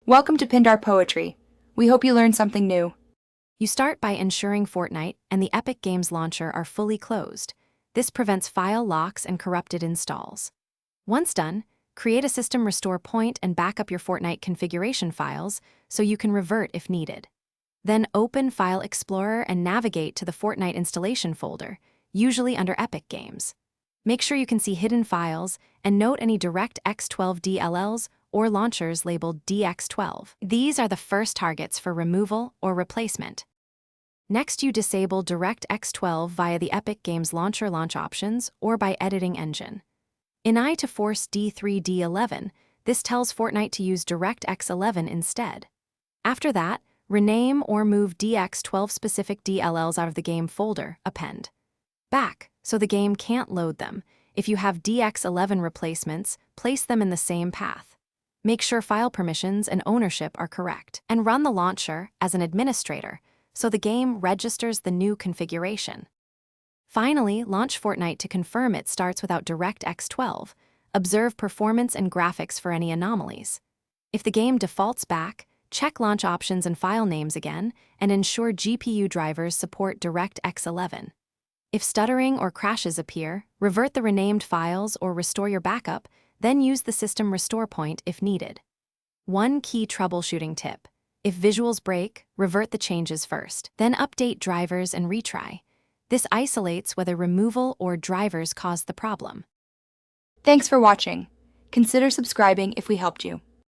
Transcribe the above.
Welcome to Pindar Poetry. We hope you learned something new. You start by ensuring Fortnite and the Epic Games launcher are fully closed. This prevents file locks and corrupted installs. Once done, create a system restore point and back up your Fortnite configuration files so you can revert if needed. Then open File Explorer and navigate to the Fortnite installation folder, usually under Epic Games. Make sure you can see hidden files and note any Directx 12 DLLs or launchers labeled DX12. These are the first targets for removal or replacement. Next, you disable DirectX 12 via the Epic Games Launcher launch options or by editing engine. In I to force D3 D11, this tells Fortnite to use DirectX 11 instead. After that, rename or move DX12 specific DLLs out of the game folder, append back, so the game can't load them. If you have DX11 replacements, place them in the same path. Make sure file permissions and ownership are correct, and run the launcher as an administrator, so the game registers the new configuration. Finally, launch Fortnite to confirm it starts without DirectX 12. Observe performance and graphics for any anomalies. If the game defaults back, check launch options and file names again, and ensure GPU drivers support DirectX 11. If stuttering or crashes appear, revert the renamed files or restore your backup, then use the system restore point if needed. One key troubleshooting tip: if visuals break, revert the changes first, then update drivers and retry. This isolates whether removal or drivers caused the problem. Thanks for watching. Consider subscribing if we helped you.